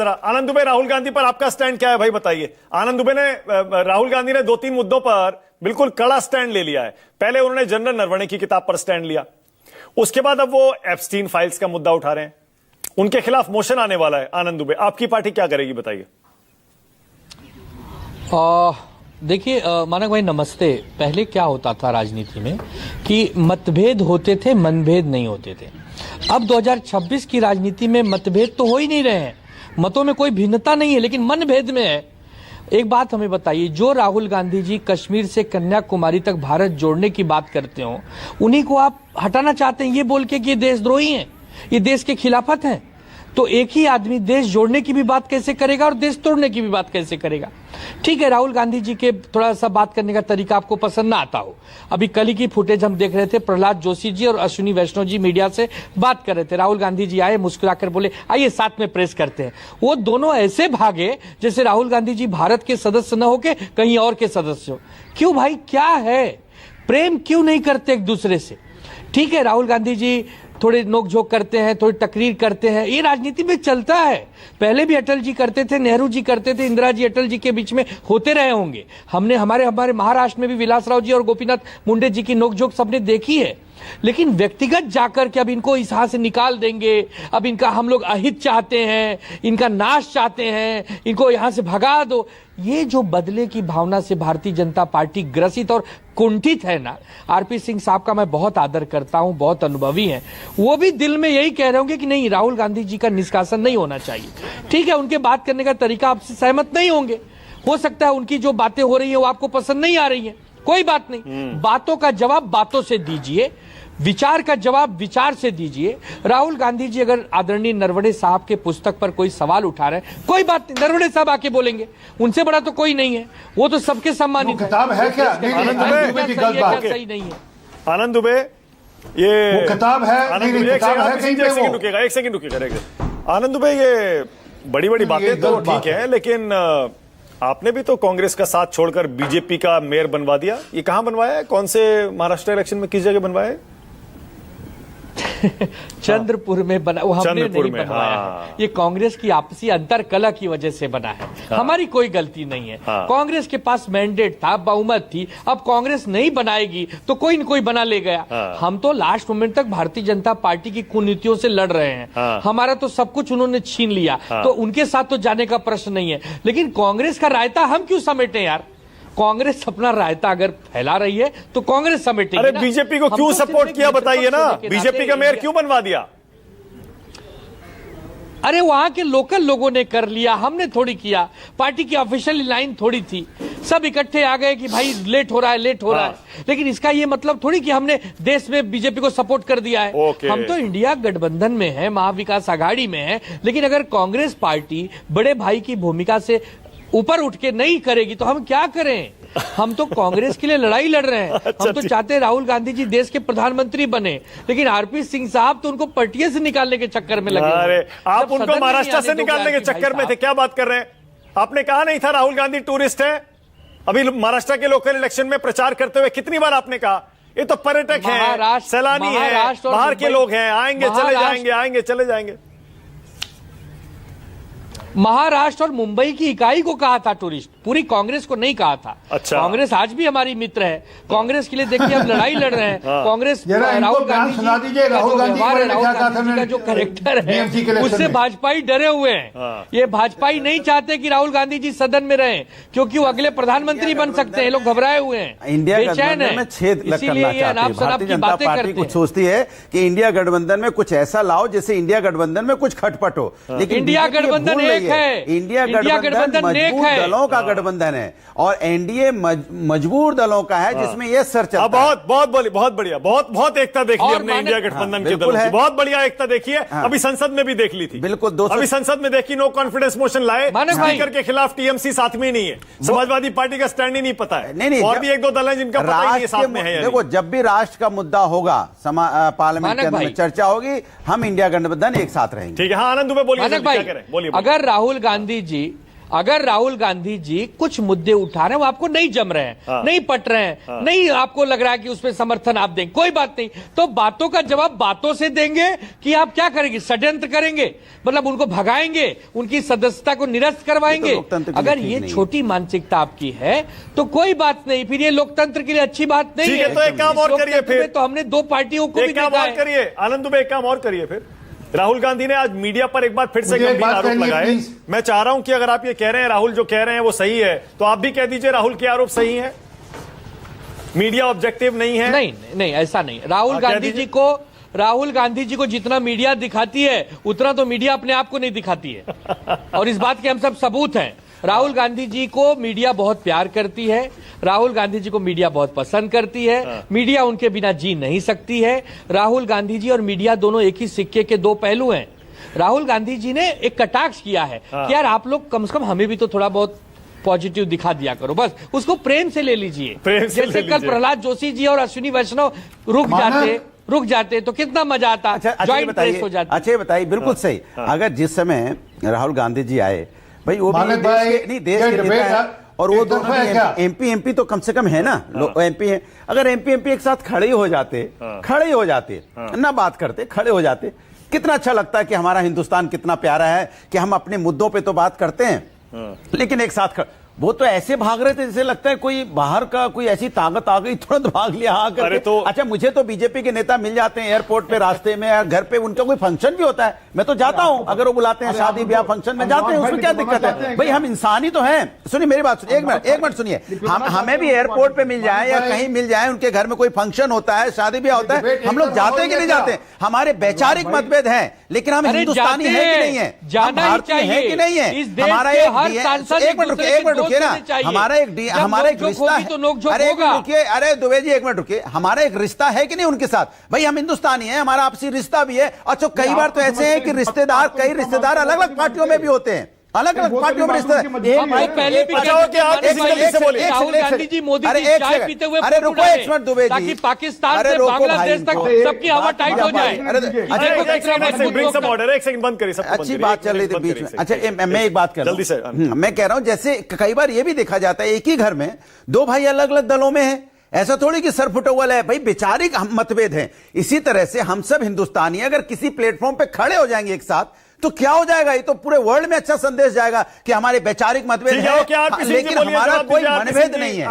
जरा आनंद दुबे, राहुल गांधी पर आपका स्टैंड क्या है भाई, बताइए। आनंद दुबे ने, राहुल गांधी ने 2-3 मुद्दों पर बिल्कुल कड़ा स्टैंड ले लिया है। पहले उन्होंने जनरल नरवणे की किताब पर स्टैंड लिया, उसके बाद अब वो एप्स्टीन फाइल्स का मुद्दा उठा रहे हैं, उनके खिलाफ मोशन आने वाला है। आनंद दुबे, आपकी पार्टी क्या करेगी, बताइए। देखिए मानक भाई नमस्ते। पहले क्या होता था राजनीति में कि मतभेद होते थे, मनभेद नहीं होते थे। अब 2026 की राजनीति में मतभेद तो हो ही नहीं रहे हैं, मतों में कोई भिन्नता नहीं है, लेकिन मनभेद में है। एक बात हमें बताइए, जो राहुल गांधी जी कश्मीर से कन्याकुमारी तक भारत जोड़ने की बात करते हो, उन्हीं को आप हटाना चाहते हैं ये बोल के कि ये देशद्रोही हैं, ये देश के खिलाफत हैं। तो एक ही आदमी देश जोड़ने की भी बात कैसे करेगा और देश तोड़ने की भी बात कैसे करेगा? ठीक है, राहुल गांधी जी के थोड़ा सा बात करने का तरीका आपको पसंद ना आता हो। अभी कल ही की फुटेज हम देख रहे थे, प्रहलाद जोशी जी और अश्विनी वैष्णव जी मीडिया से बात कर रहे थे। राहुल गांधी जी आए, मुस्कुराकर बोले आइए साथ में प्रेस करते हैं। वो दोनों ऐसे भागे जैसे राहुल गांधी जी भारत के सदस्य न होके कहीं और के सदस्य हो। क्यों भाई, क्या है? प्रेम क्यों नहीं करते एक दूसरे से? ठीक है, राहुल गांधी जी थोड़े नोकझोंक करते हैं, थोड़ी तकरीर करते हैं, ये राजनीति में चलता है। पहले भी अटल जी करते थे, नेहरू जी करते थे, इंदिरा जी अटल जी के बीच में होते रहे होंगे। हमने हमारे महाराष्ट्र में भी विलासराव जी और गोपीनाथ मुंडे जी की नोकझोंक सबने देखी है। लेकिन व्यक्तिगत जाकर के अब इनको इस हाथ से निकाल देंगे, अब इनका हम लोग अहित चाहते हैं, इनका नाश चाहते हैं, इनको यहां से भगा दो, ये जो बदले की भावना से भारतीय जनता पार्टी ग्रसित और कुंठित है ना। आरपी सिंह साहब का मैं बहुत आदर करता हूं, बहुत अनुभवी हैं, वो भी दिल में यही कह रहे होंगे कि नहीं, राहुल गांधी जी का निष्कासन नहीं होना चाहिए। ठीक है, उनके बात करने का तरीका आपसे सहमत नहीं होंगे, हो सकता है उनकी जो बातें हो रही है वो आपको पसंद नहीं आ रही है, कोई बात नहीं। बातों का जवाब बातों से दीजिए, विचार का जवाब विचार से दीजिए। राहुल गांधी जी अगर आदरणीय नरवणे साहब के पुस्तक पर कोई सवाल उठा रहे हैं, कोई बात नहीं, नरवणे साहब आके बोलेंगे, उनसे बड़ा तो कोई नहीं है, वो तो सबके सम्मानित किताब है क्या? सही नहीं है। आनंद दुबे, ये किताब है, एक सेकंड रुकिएगा। आनंद दुबे, ये बड़ी बड़ी बातें तो ठीक है, लेकिन आपने भी तो कांग्रेस का साथ छोड़कर बीजेपी का मेयर बनवा दिया। ये कहां बनवाया है, कौन से महाराष्ट्र इलेक्शन में, किस जगह बनवाया है? चंद्रपुर में बना, वो हमने नहीं बनवाया है। ये कांग्रेस की आपसी अंतरकलह की वजह से बना है, हमारी कोई गलती नहीं है। कांग्रेस के पास मैंडेट था, बहुमत थी, अब कांग्रेस नहीं बनाएगी तो कोई न कोई बना ले गया। हम तो लास्ट मोमेंट तक भारतीय जनता पार्टी की कुनीतियों से लड़ रहे हैं, हमारा तो सब कुछ उन्होंने छीन लिया, तो उनके साथ तो जाने का प्रश्न नहीं है। लेकिन कांग्रेस का रायता हम क्यों समेटे यार? कांग्रेस अपना रायता अगर फैला रही है तो कांग्रेस समेटेगी। अरे बीजेपी को क्यों सपोर्ट किया, बताइए ना, बीजेपी का मेयर क्यों बनवा दिया? अरे वहां के लोकल लोगों ने कर लिया, हमने थोड़ी किया, पार्टी की ऑफिशियल लाइन थोड़ी थी, सब इकट्ठे आ गए कि भाई लेट हो रहा है, लेट हो रहा है। लेकिन इसका ये मतलब थोड़ी कि हमने देश में बीजेपी को सपोर्ट कर दिया है। हम तो इंडिया गठबंधन में है, महाविकास आघाड़ी में है, लेकिन अगर कांग्रेस पार्टी बड़े भाई की भूमिका से ऊपर उठ के नहीं करेगी तो हम क्या करें? हम तो कांग्रेस के लिए लड़ाई लड़ रहे हैं। हम तो चाहते हैं राहुल गांधी जी देश के प्रधानमंत्री बने, लेकिन आरपी सिंह साहब तो उनको पटिया से निकालने के चक्कर में लगे। अरे आप उनको महाराष्ट्र से निकालने के चक्कर में थे, क्या बात कर रहे हैं? आपने कहा नहीं था राहुल गांधी टूरिस्ट है? अभी महाराष्ट्र के लोकल इलेक्शन में प्रचार करते हुए कितनी बार आपने कहा ये तो पर्यटक है, सैलानी है, बाहर के लोग हैं, आएंगे चले जाएंगे, आएंगे चले जाएंगे। महाराष्ट्र और मुंबई की इकाई को कहा था टूरिस्ट, पूरी कांग्रेस को नहीं कहा था। अच्छा। कांग्रेस आज भी हमारी मित्र है, कांग्रेस के लिए देखिए हम लड़ाई लड़ रहे हैं। कांग्रेस राहुल गांधी का जो कैरेक्टर है उससे भाजपाई डरे हुए हैं। ये भाजपाई नहीं चाहते कि राहुल गांधी जी सदन में रहें, क्योंकि वो अगले प्रधानमंत्री बन सकते हैं। लोग घबराए हुए हैं, इंडिया गठबंधन में छेद इसीलिए ये अनाप शनाप की बातें करते हैं। सोचती है कि इंडिया गठबंधन में कुछ ऐसा लाओ जिससे इंडिया गठबंधन में कुछ खटपट हो, लेकिन इंडिया गठबंधन है, इंडिया गठबंधन मजबूत दलों का गठबंधन है और एनडीए मजबूर दलों का है, जिसमें यह सर चलता है। बहुत बढ़िया, बहुत एकता देख ली हमने इंडिया गठबंधन के दलों की, बहुत बढ़िया एकता देखी है। अभी संसद में भी देख ली थी, बिल्कुल। अभी संसद में देखी, नो कॉन्फिडेंस मोशन लाए, स्पीकर के खिलाफ टीएमसी साथ में नहीं है, समाजवादी पार्टी का स्टैंड ही नहीं पता है। नहीं, और भी एक दो दल है जिनका पता ही नहीं साथ में है। देखो, जब भी राष्ट्र का मुद्दा होगा पार्लियामेंट के अंदर चर्चा होगी, हम इंडिया गठबंधन एक साथ रहेंगे। ठीक है, हाँ आनंद दुबे बोलिए, अगर राहुल गांधी जी अगर राहुल गांधी जी कुछ मुद्दे उठा रहे हैं वो आपको नहीं जम रहे हैं, नहीं पट रहे हैं, नहीं आपको लग रहा है कि उसमें समर्थन आप देंगे, कोई बात नहीं, तो बातों का जवाब बातों से देंगे कि आप क्या करेंगे, षड्यंत्र करेंगे, मतलब उनको भगाएंगे, उनकी सदस्यता को निरस्त करवाएंगे। अगर ये छोटी मानसिकता आपकी है तो कोई बात नहीं, फिर ये लोकतंत्र के लिए अच्छी बात नहीं है। तो एक काम और करिए फिर, तो हमने दो पार्टियों को भी देखा है। करिए आनंद दुबे, एक काम और करिए फिर। राहुल गांधी ने आज मीडिया पर एक बार फिर से गंभीर आरोप लगाए। मैं चाह रहा हूं कि अगर आप ये कह रहे हैं राहुल जो कह रहे हैं वो सही है, तो आप भी कह दीजिए राहुल के आरोप सही है, मीडिया ऑब्जेक्टिव नहीं है। नहीं नहीं, ऐसा नहीं। राहुल गांधी जी को जितना मीडिया दिखाती है उतना तो मीडिया अपने आप को नहीं दिखाती है, और इस बात के हम सब सबूत हैं। राहुल गांधी जी को मीडिया बहुत प्यार करती है, राहुल गांधी जी को मीडिया बहुत पसंद करती है, मीडिया उनके बिना जी नहीं सकती है। राहुल गांधी जी और मीडिया दोनों एक ही सिक्के के दो पहलू हैं। राहुल गांधी जी ने एक कटाक्ष किया है कि यार आप लोग कम से कम हमें भी तो थोड़ा बहुत पॉजिटिव दिखा दिया करो, बस उसको प्रेम से ले लीजिए। जैसे कल प्रहलाद जोशी जी और अश्विनी वैष्णव रुक जाते तो कितना मजा आता, ज्वाइंट प्रेस हो जाता। अच्छा बताइए, बिल्कुल सही। अगर जिस समय राहुल गांधी जी आए, भाई वो भी देश के नेता है, और वो दोनों एमपी तो कम से कम है ना, एमपी है। अगर एमपी एक साथ खड़े हो जाते ना बात करते, खड़े हो जाते, कितना अच्छा लगता है कि हमारा हिंदुस्तान कितना प्यारा है कि हम अपने मुद्दों पे तो बात करते हैं, लेकिन एक साथ वो तो ऐसे भाग रहे थे जैसे लगता है कोई बाहर का कोई ऐसी ताकत आ गई, तुरंत भाग लिया आकर। तो अच्छा, मुझे तो बीजेपी के नेता मिल जाते हैं एयरपोर्ट पे, रास्ते में या घर पे, उनका कोई फंक्शन भी होता है, मैं तो जाता हूं, अगर वो बुलाते हैं शादी ब्याह फंक्शन में जाते हैं, उसमें क्या दिक्कत है भाई, हम इंसान ही तो हैं। सुनिए मेरी बात, सुनिए एक मिनट सुनिए, हमें भी एयरपोर्ट पे मिल जाए या कहीं मिल जाए, उनके घर में कोई फंक्शन होता है, शादी ब्याह होता है, हम लोग जाते हैं कि नहीं जाते? हमारे वैचारिक मतभेद हैं, लेकिन हम हिंदुस्तानी है कि नहीं है, भारतीय है कि नहीं है? हमारा एक मिनट रुकिए ना, हमारा एक रिश्ता है। अरे दुबे जी एक मिनट रुकिए, हमारा एक रिश्ता है कि नहीं उनके साथ? भाई हम हिंदुस्तानी हैं, हमारा आपसी रिश्ता भी है। अच्छा, कई बार तो ऐसे हैं कि कई रिश्तेदार अलग अलग पार्टियों में भी होते हैं, अलग अलग पार्टियों में रिश्ता। पहले भी राहुल गांधी जी मोदी जी चाय पीते हुए, अरे रुको एक मिनट दुबे जी, ताकि पाकिस्तान से बांग्लादेश तक सबकी हवा टाइट हो जाए। एक सेकंड बंद करिए, अच्छी बात चल रही थी बीच में। अच्छा मैं एक बात कर रहा हूं, जल्दी से मैं कह रहा हूं, जैसे कई बार ये भी देखा जाता है एक ही घर में दो भाई अलग अलग दलों में है, ऐसा थोड़ी कि सर फुटबॉल है भाई, वैचारिक मतभेद हैं। इसी तरह से हम सब हिंदुस्तानी अगर किसी प्लेटफॉर्म पे खड़े हो जाएंगे एक साथ, तो क्या हो जाएगा? ये तो पूरे वर्ल्ड में अच्छा संदेश जाएगा कि हमारे वैचारिक मतभेद है, लेकिन हमारा कोई मनभेद नहीं है।